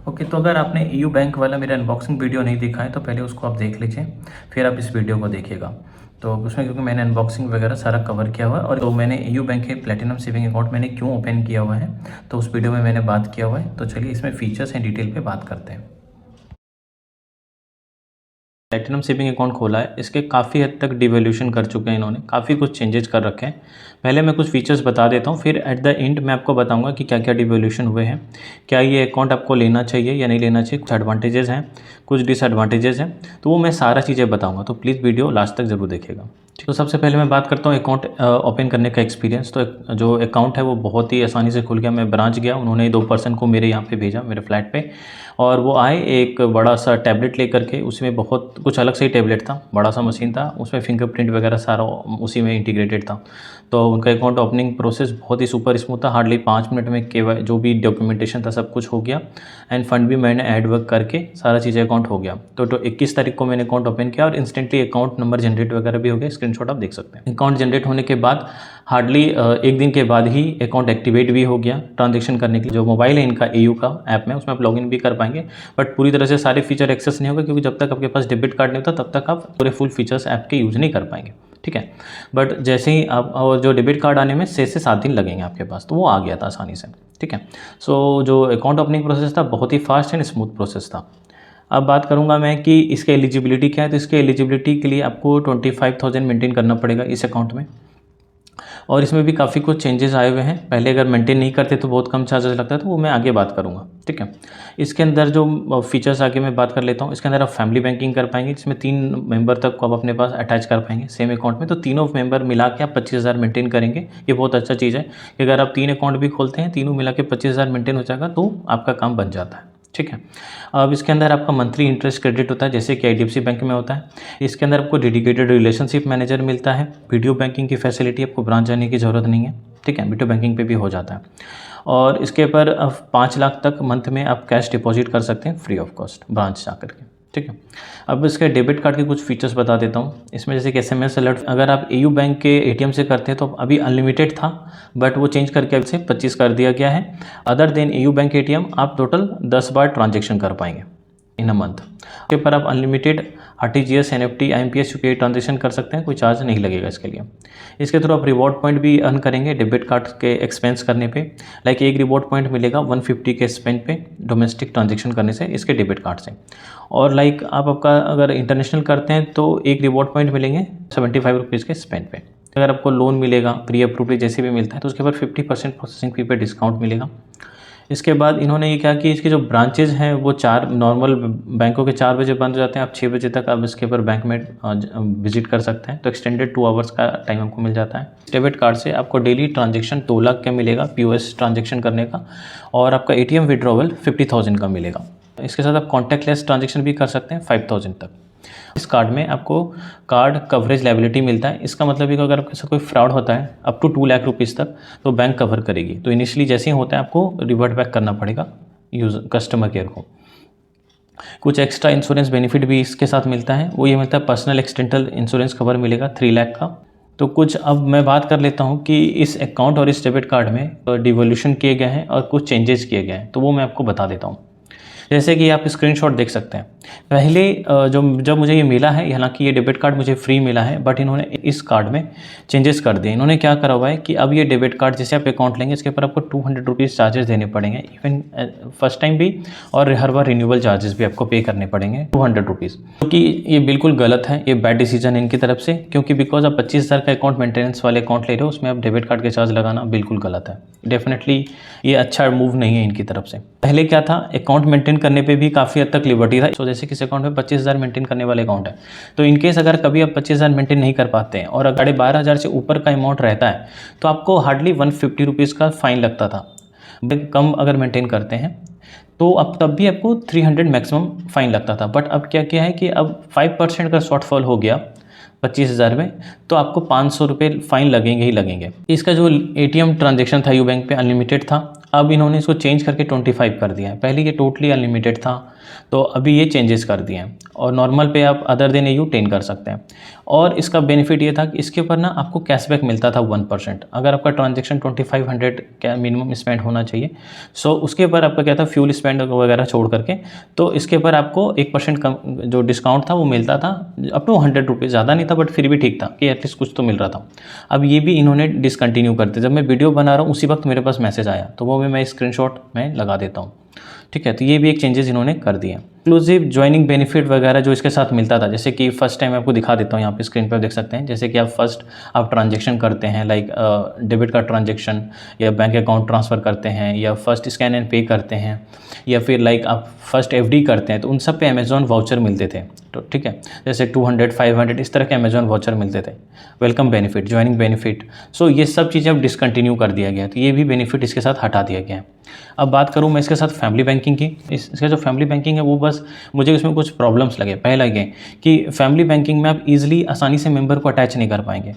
Okay, तो अगर आपने ईयू बैंक वाला मेरा अनबॉक्सिंग वीडियो नहीं देखा है तो पहले उसको आप देख लीजिए, फिर आप इस वीडियो को देखिएगा। तो उसमें क्योंकि मैंने अनबॉक्सिंग वगैरह सारा कवर किया हुआ है, और तो मैंने ईयू बैंक के प्लैटिनम सेविंग अकाउंट मैंने क्यों ओपन किया हुआ है तो उस वीडियो में मैंने बात किया हुआ है। तो चलिए इसमें फीचर्स एंड डिटेल पे बात करते हैं। प्लैटिनम सेविंग अकाउंट खोला है, इसके काफ़ी हद तक डिवोल्यूशन कर चुके हैं इन्होंने, काफ़ी कुछ चेंजेस कर रखे हैं। पहले मैं कुछ फीचर्स बता देता हूँ, फिर एट द एंड मैं आपको बताऊंगा कि क्या क्या डिवोल्यूशन हुए हैं, क्या ये अकाउंट आपको लेना चाहिए या नहीं लेना चाहिए, कुछ एडवांटेजेस हैं, कुछ डिसएडवांटेजेस हैं, तो वो मैं सारा चीज़ें बताऊँगा। तो प्लीज़ वीडियो लास्ट तक ज़रूर देखिएगा। तो सबसे पहले मैं बात करता हूँ अकाउंट ओपन करने का एक्सपीरियंस। तो जो अकाउंट है वो बहुत ही आसानी से खुल गया। मैं ब्रांच गया, उन्होंने 2 पर्सन को मेरे यहाँ पे भेजा, मेरे फ्लैट पे, और वो आए एक बड़ा सा टैबलेट लेकर के। उसमें बहुत कुछ अलग से ही टैबलेट था, बड़ा सा मशीन था, उसमें फिंगरप्रिंट वगैरह सारा उसी में इंटीग्रेटेड था। तो उनका अकाउंट ओपनिंग प्रोसेस बहुत ही सुपर स्मूथ था, हार्डली 5 मिनट में जो भी डॉक्यूमेंटेशन था सब कुछ हो गया, एंड फंड भी मैंने ऐड वर्क करके सारा चीज़ें अकाउंट हो गया। तो 21 तारीख को मैंने अकाउंट ओपन किया और इंस्टेंटली अकाउंट नंबर जनरेट वगैरह भी हो गया, स्क्रीनशॉट आप देख सकते हैं। अकाउंट जनरेट होने के बाद हार्डली 1 दिन के बाद ही अकाउंट एक्टिवेट भी हो गया। ट्रांजेक्शन करने के लिए जो मोबाइल है इनका ईयू का ऐप में, उसमें आप लॉगिन भी कर पाएंगे, बट पूरी तरह से सारे फीचर एक्सेस नहीं होगा, क्योंकि जब तक आपके पास डेबिट कार्ड नहीं होता तब तक आप पूरे फुल फीचर्स ऐप के यूज़ नहीं कर पाएंगे, ठीक है। बट जैसे ही आप जो डेबिट कार्ड आने में 6 से 7 दिन लगेंगे आपके पास, तो वो आ गया था आसानी से, ठीक है। सो जो अकाउंट ओपनिंग प्रोसेस था बहुत ही फास्ट एंड स्मूथ प्रोसेस था। अब बात करूंगा मैं कि इसके एलिजिबिलिटी क्या है। तो इसके एलिजिबिलिटी के लिए आपको 25,000 मेंटेन करना पड़ेगा इस अकाउंट में, और इसमें भी काफ़ी कुछ चेंजेस आए हुए हैं। पहले अगर मेंटेन नहीं करते तो बहुत कम चार्जेस लगता है, तो वो मैं आगे बात करूंगा, ठीक है। इसके अंदर जो फीचर्स आगे मैं बात कर लेता हूँ। इसके अंदर आप फैमिली बैंकिंग कर पाएंगे, जिसमें 3 मेंबर तक को आप अपने पास अटैच कर पाएंगे सेम अकाउंट में। तो तीनों मेंबर मिला के आप 25,000 मेंटेन करेंगे। ये बहुत अच्छा चीज़ है कि अगर आप 3 अकाउंट भी खोलते हैं, तीनों मिला के 25,000 मेंटेन हो जाएगा, तो आपका काम बन जाता है, ठीक है। अब इसके अंदर आपका मंथली इंटरेस्ट क्रेडिट होता है, जैसे कि आईडीएफसी बैंक में होता है। इसके अंदर आपको डेडिकेटेड रिलेशनशिप मैनेजर मिलता है। वीडियो बैंकिंग की फैसिलिटी, आपको ब्रांच जाने की ज़रूरत नहीं है, ठीक है, वीडियो बैंकिंग पे भी हो जाता है। और इसके ऊपर 5 लाख तक मंथ में आप कैश डिपॉजिट कर सकते हैं फ्री ऑफ कॉस्ट ब्रांच जा करके, ठीक है। अब इसके डेबिट कार्ड के कुछ फीचर्स बता देता हूँ। इसमें जैसे कि SMS अलर्ट, अगर आप ईयू बैंक के एटीएम से करते हैं तो अभी अनलिमिटेड था, बट वो चेंज करके अब से 25 कर दिया गया है। Other than EU bank ATM आप टोटल 10 बार ट्रांजेक्शन कर पाएंगे इन अ मंथ। के पर आप unlimited RTGS, NFT, IMPS UPI transaction कर सकते हैं, कोई चार्ज नहीं लगेगा इसके लिए। इसके थ्रू आप रिवॉर्ड पॉइंट भी अर्न करेंगे डेबिट कार्ड के एक्सपेंस करने पे। लाइक एक रिवॉर्ड पॉइंट मिलेगा 150 के स्पेंड पे डोमेस्टिक ट्रांजेक्शन करने से इसके डेबिट कार्ड से। और लाइक आप आपका अगर इंटरनेशनल करते हैं तो एक रिवॉर्ड पॉइंट मिलेंगे 75 रुपीज़ के स्पेंड पे। अगर आपको लोन मिलेगा प्री अप्रूव्ड जैसे भी मिलता है तो उसके बाद 50% प्रोसेसिंग फी पे डिस्काउंट मिलेगा। इसके बाद इन्होंने ये क्या कि इसके जो ब्रांचेज़ हैं वो 4 नॉर्मल बैंकों के 4 बजे बंद हो जाते हैं, आप 6 बजे तक आप इसके ऊपर बैंक में विजिट कर सकते हैं। तो एक्सटेंडेड 2 आवर्स का टाइम आपको मिल जाता है। डेबिट कार्ड से आपको डेली ट्रांजेक्शन 2 लाख का मिलेगा POS ट्रांजेक्शन करने का, और आपका ATM विड्रॉवल 50,000 का मिलेगा। इसके साथ आप कॉन्टैक्टलेस ट्रांजेक्शन भी कर सकते हैं 5,000 तक। इस कार्ड में आपको कार्ड कवरेज लायबिलिटी मिलता है। इसका मतलब है कि अगर आपके साथ कोई फ्रॉड होता है अप टू 2 लाख रुपीज़ तक, तो बैंक कवर करेगी। तो इनिशियली जैसे ही होता है आपको रिवर्ट बैक करना पड़ेगा कस्टमर केयर को। कुछ एक्स्ट्रा इंश्योरेंस बेनिफिट भी इसके साथ मिलता है, वो ये मिलता है पर्सनल एक्सीडेंटल इंश्योरेंस कवर मिलेगा 3 लाख का। तो कुछ अब मैं बात कर लेता हूँ कि इस अकाउंट और इस डेबिट कार्ड में डिवोल्यूशन किए गए हैं और कुछ चेंजेस किए गए हैं, तो वो मैं आपको बता देता हूँ। जैसे कि आप स्क्रीनशॉट देख सकते हैं। पहले जब मुझे ये मिला है, हालांकि ये डेबिट कार्ड मुझे फ्री मिला है, बट इन्होंने इस कार्ड में चेंजेस कर दिए। इन्होंने क्या करा हुआ है कि अब ये डेबिट कार्ड जैसे आप अकाउंट लेंगे इसके ऊपर आपको 200 रुपीज़ चार्जेस देने पड़ेंगे, इवन फर्स्ट टाइम भी, और हर बार रिन्यूअल चार्जेस भी आपको पे करने पड़ेंगे 200 रुपीज़, क्योंकि ये बिल्कुल गलत है, ये बैड डिसीजन है इनकी तरफ से। क्योंकि बिकॉज आप 25,000 का अकाउंट मेंटेनेंस वाले अकाउंट ले रहे हो, उसमें आप डेबिट कार्ड के चार्ज लगाना बिल्कुल गलत है। डेफिनेटली ये अच्छा मूव नहीं है इनकी तरफ से। पहले क्या था, अकाउंट मेंटेन करने पे भी काफ़ी हद तक लिबर्टी था। तो जैसे किसी अकाउंट में 25,000 मेंटेन करने वाले अकाउंट है, तो इनकेस अगर कभी आप 25,000 मेंटेन नहीं कर पाते हैं और अगर 12,500 से ऊपर का अमाउंट रहता है तो आपको हार्डली 150 रुपीज़ का फाइन लगता था। कम अगर मेंटेन करते हैं तो अब तब भी आपको 300 मैक्सिमम फाइन लगता था। बट अब क्या किया है कि अब 5% का शॉर्टफॉल हो गया 25,000 में, तो आपको 500 रुपये फ़ाइन लगेंगे ही लगेंगे। इसका जो ATM ट्रांजेक्शन था यूबैंक पे अनलिमिटेड था, अब इन्होंने इसको चेंज करके 25 कर दिया है। पहले ये टोटली अनलिमिटेड था, तो अभी ये चेंजेस कर दिए हैं और नॉर्मल पे आप अदर देन AU 10 कर सकते हैं। और इसका बेनिफिट ये था कि इसके ऊपर ना आपको कैशबैक मिलता था 1%। अगर आपका ट्रांजेक्शन 2500 क्या मिनिमम स्पेंड होना चाहिए, सो उसके ऊपर आपका क्या था, फ्यूल स्पेंड वगैरह छोड़ करके, तो इसके ऊपर आपको 1% कम जो डिस्काउंट था वो मिलता था, अप टू 100 रुपीज़। ज़्यादा नहीं था बट फिर भी ठीक था कि एटलीस्ट कुछ तो मिल रहा था। अब ये भी इन्होंने डिसकंटिन्यू कर दिया। जब मैं वीडियो बना रहा हूँ उसी वक्त मेरे पास मैसेज आया, तो वो भी मैं स्क्रीनशॉट में लगा देता हूँ। ठीक है, तो ये भी एक चेंजेस इन्होंने कर दिए। इंक्लूसिव ज्वाइनिंग बेनिफिट वगैरह जो इसके साथ मिलता था, जैसे कि फर्स्ट टाइम आपको दिखा देता हूँ, यहाँ पे स्क्रीन पर देख सकते हैं। जैसे कि आप ट्रांजेक्शन करते हैं, लाइक डेबिट कार्ड ट्रांजेक्शन या बैंक अकाउंट ट्रांसफ़र करते हैं या फर्स्ट स्कैन एंड पे करते हैं या फिर लाइक आप फर्स्ट FD करते हैं, तो उन सब पे अमेज़ॉन वाउचर मिलते थे। तो ठीक है, जैसे 200 500 इस तरह के अमेज़ॉन वाउचर मिलते थे। वेलकम बेनिफिट, ज्वाइनिंग बेनिफिट, सो ये सब चीज़ें अब डिसकंटिन्यू कर दिया गया, तो ये भी बेनिफिट इसके साथ हटा दिया गया है। अब बात करूँ मैं इसके साथ फैमिली बैंकिंग की। इसका जो फैमिली बैंकिंग है वो बस मुझे उसमें कुछ प्रॉब्लम्स लगे। पहला ये कि फैमिली बैंकिंग में आप ईजिली आसानी से मेंबर को अटैच नहीं कर पाएंगे,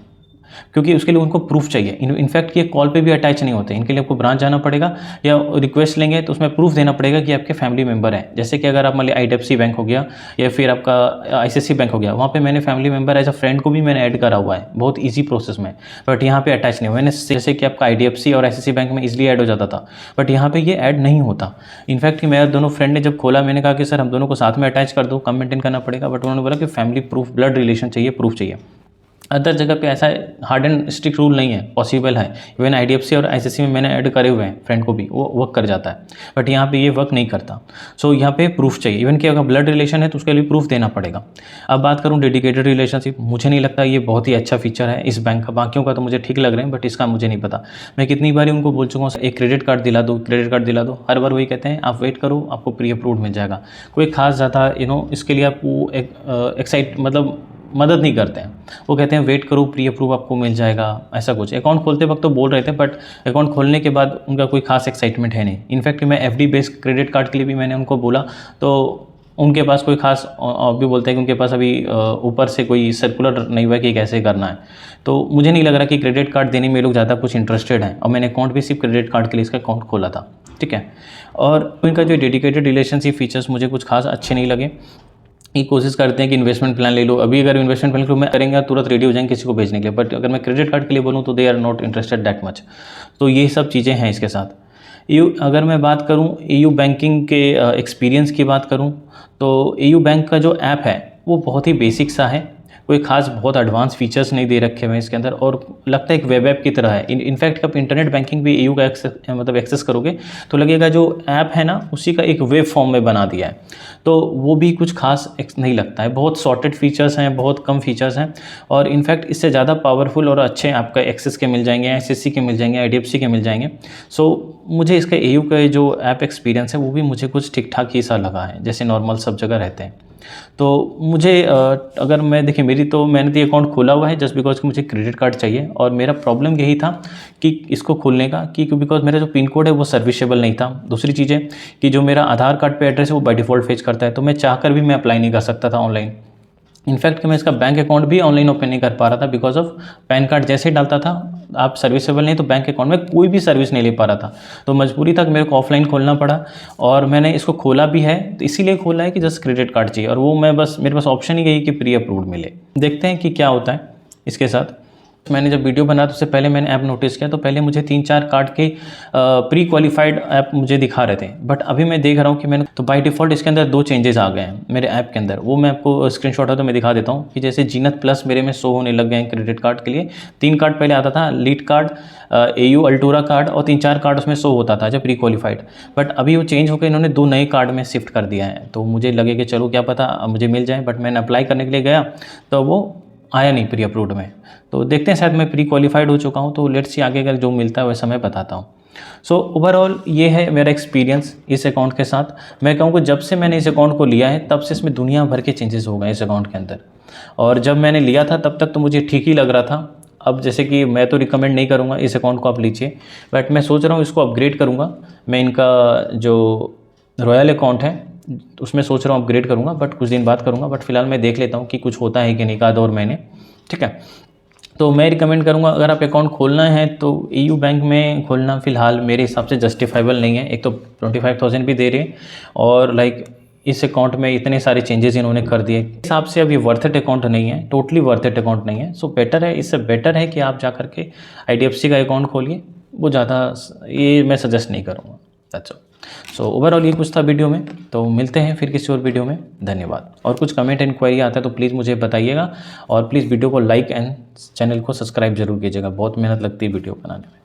क्योंकि उसके लिए उनको प्रूफ चाहिए। इनफैक्ट ये कॉल पे भी अटैच नहीं होते, इनके लिए आपको ब्रांच जाना पड़ेगा या रिक्वेस्ट लेंगे तो उसमें प्रूफ देना पड़ेगा कि आपके फैमिली मेंबर हैं। जैसे कि अगर आप मान लीजिए IDFC बैंक हो गया या फिर आपका ICICI बैंक हो गया, वहाँ पे मैंने family member as a friend को भी मैंने ऐड करा हुआ है, बहुत ईजी प्रोसेस में। बट यहाँ पे अटैच नहीं हुआ मैंने, जैसे कि आपका IDFC और ICICI बैंक में ईजिली ऐड हो जाता था, बट यहाँ पे ये ऐड नहीं होता। इनफैक्ट मेरे दोनों फ्रेंड ने जब खोला, मैंने कहा कि सर हम दोनों को साथ में अटैच कर दो, कम मेंटेन करना पड़ेगा, बट उन्होंने बोला कि फैमिली प्रूफ, ब्लड रिलेशन चाहिए, प्रूफ चाहिए। अदर जगह पे ऐसा हार्ड एंड स्ट्रिक्ट रूल नहीं है, पॉसिबल है। इवन IDFC और ICICI में मैंने ऐड करे हुए हैं फ्रेंड को भी, वो वर्क कर जाता है, बट यहाँ पे ये वर्क नहीं करता। सो यहाँ पे प्रूफ चाहिए। इवन कि अगर ब्लड रिलेशन है तो उसके लिए प्रूफ देना पड़ेगा। अब बात करूँ डेडिकेटेड रिलेशनशिप, मुझे नहीं लगता ये बहुत ही अच्छा फीचर है इस बैंक का। बाकियों का तो मुझे ठीक लग रहे हैं, बट इसका मुझे नहीं पता। मैं कितनी बार उनको बोल चुका हूँ एक क्रेडिट कार्ड दिला दो, क्रेडिट कार्ड दिला दो, हर बार वही कहते हैं आप वेट करो, आपको प्री अप्रूव्ड मिल जाएगा। कोई खास ज़्यादा इसके लिए आपको मतलब मदद नहीं करते हैं। वो कहते हैं वेट करो, प्री अप्रूव आपको मिल जाएगा, ऐसा कुछ। अकाउंट खोलते वक्त तो बोल रहे थे, बट अकाउंट खोलने के बाद उनका कोई खास एक्साइटमेंट है नहीं। इनफैक्ट मैं FD बेस्ड क्रेडिट कार्ड के लिए भी मैंने उनको बोला, तो उनके पास कोई खास, भी बोलते हैं कि उनके पास अभी ऊपर से कोई सर्कुलर नहीं हुआ कि कैसे करना है। तो मुझे नहीं लग रहा कि क्रेडिट कार्ड देने में लोग ज़्यादा कुछ इंटरेस्टेड हैं, और मैंने अकाउंट भी सिर्फ क्रेडिट कार्ड के लिए इसका अकाउंट खोला था। ठीक है, और इनका जो डेडिकेटेड रिलेशनशिप फीचर्स मुझे कुछ खास अच्छे नहीं लगे। ये कोशिश करते हैं कि इन्वेस्टमेंट प्लान ले लो, अभी अगर इन्वेस्टमेंट प्लान मैं करेंगे तुरंत रेडी हो जाएंगे किसी को भेजने के लिए, बट अगर मैं क्रेडिट कार्ड के लिए बोलूँ तो they are not interested that much. तो ये सब चीज़ें हैं इसके साथ। अगर मैं बात करूँ AU बैंकिंग के एक्सपीरियंस की बात करूँ, तो AU बैंक का जो ऐप है वो बहुत ही बेसिक सा है, कोई खास बहुत एडवांस फीचर्स नहीं दे रखे हुए इसके अंदर, और लगता है एक वेब ऐप की तरह है। इनफैक्ट आप इंटरनेट बैंकिंग भी AU का एक्सेस करोगे तो लगेगा जो ऐप है ना उसी का एक वेब फॉर्म में बना दिया है, तो वो भी कुछ खास नहीं लगता है। बहुत सॉर्टेड फीचर्स हैं, बहुत कम फीचर्स हैं, और इनफैक्ट इससे ज़्यादा पावरफुल और अच्छे आपका एक्सेस के मिल जाएंगे, ICICI के मिल जाएंगे, IDFC के मिल जाएंगे। सो मुझे इसका AU का जो ऐप एक्सपीरियंस है वो भी मुझे कुछ ठीक ठाक ही सा लगा है, जैसे नॉर्मल सब जगह रहते हैं। तो मुझे अगर मैं देखिए मैंने तो ये अकाउंट खोला हुआ है जस्ट बिकॉज कि मुझे क्रेडिट कार्ड चाहिए, और मेरा प्रॉब्लम यही था कि इसको खोलने का कि बिकॉज मेरा जो पिन कोड है वो सर्विसेबल नहीं था। दूसरी चीज़ें कि जो मेरा आधार कार्ड पे एड्रेस है वो बाय डिफ़ॉल्ट फेच करता है, तो मैं चाहकर भी मैं अप्लाई नहीं कर सकता था ऑनलाइन। इनफैक्ट कि मैं इसका बैंक अकाउंट भी ऑनलाइन ओपन नहीं कर पा रहा था बिकॉज ऑफ पैन कार्ड जैसे ही डालता था आप सर्विसेबल नहीं, तो बैंक अकाउंट में कोई भी सर्विस नहीं ले पा रहा था। तो मजबूरी था कि मेरे को ऑफलाइन खोलना पड़ा, और मैंने इसको खोला भी है तो इसीलिए खोला है कि जस्ट क्रेडिट कार्ड चाहिए, और वो मेरे पास ऑप्शन ही गई कि प्री अप्रूव्ड मिले। देखते हैं कि क्या होता है इसके साथ। मैंने जब वीडियो बनाया तो उससे पहले मैंने ऐप नोटिस किया, तो पहले मुझे 3-4 कार्ड के प्री क्वालिफाइड ऐप मुझे दिखा रहे थे, बट अभी मैं देख रहा हूँ कि मैंने तो बाय डिफ़ॉल्ट इसके अंदर 2 चेंजेस आ गए हैं मेरे ऐप के अंदर। वो मैं आपको स्क्रीनशॉट है तो मैं दिखा देता हूँ कि जैसे जीनत प्लस मेरे में शो होने लग गए हैं क्रेडिट कार्ड के लिए। 3 कार्ड पहले आता था, लीड कार्ड, AU अल्टोरा कार्ड, और 3-4 कार्ड उसमें शो होता था जब प्री क्वालिफाइड, बट अभी वो चेंज होकर इन्होंने 2 नए कार्ड में शिफ्ट कर दिया है। तो मुझे लगे कि चलो क्या पता मुझे मिल जाए, बट मैंने अप्लाई करने के लिए गया तो वो आया नहीं प्री अप्रूव्ड में। तो देखते हैं, शायद मैं प्री क्वालिफाइड हो चुका हूँ, तो लेट्स सी आगे अगर जो मिलता है वैसा मैं बताता हूँ। सो ओवरऑल ये है मेरा एक्सपीरियंस इस अकाउंट के साथ। मैं कहूँ कि जब से मैंने इस अकाउंट को लिया है तब से इसमें दुनिया भर के चेंजेस हो गए इस अकाउंट के अंदर, और जब मैंने लिया था तब तक तो मुझे ठीक ही लग रहा था। अब जैसे कि मैं तो रिकमेंड नहीं करूँगा इस अकाउंट को आप लीजिए, बट मैं सोच रहा हूँ इसको अपग्रेड करूँगा। मैं इनका जो रॉयल अकाउंट है उसमें सोच रहा हूँ अपग्रेड करूँगा, बट कुछ दिन बाद करूँगा। बट फिलहाल मैं देख लेता हूँ कि कुछ होता है कि नहीं, 1-2 महीने। ठीक है, तो मैं रिकमेंड करूँगा अगर आप अकाउंट खोलना है तो AU बैंक में खोलना फ़िलहाल मेरे हिसाब से जस्टिफाइबल नहीं है। एक तो 25,000 भी दे रहे हैं, और लाइक इस अकाउंट में इतने सारे चेंजेस इन्होंने कर दिए, इस हिसाब से अब ये वर्थ इट अकाउंट नहीं है, टोटली वर्थ इट अकाउंट नहीं है। सो बेटर है, इससे बेटर है कि आप जा करके IDFC का अकाउंट खोलिए, वो ज़्यादा, ये मैं सजेस्ट नहीं करूँगा। That's all. सो ओवरऑल ये कुछ था वीडियो में, तो मिलते हैं फिर किसी और वीडियो में। धन्यवाद। और कुछ कमेंट इंक्वायरी आता है तो प्लीज़ मुझे बताइएगा, और प्लीज़ वीडियो को लाइक एंड चैनल को सब्सक्राइब जरूर कीजिएगा, बहुत मेहनत लगती है वीडियो बनाने में।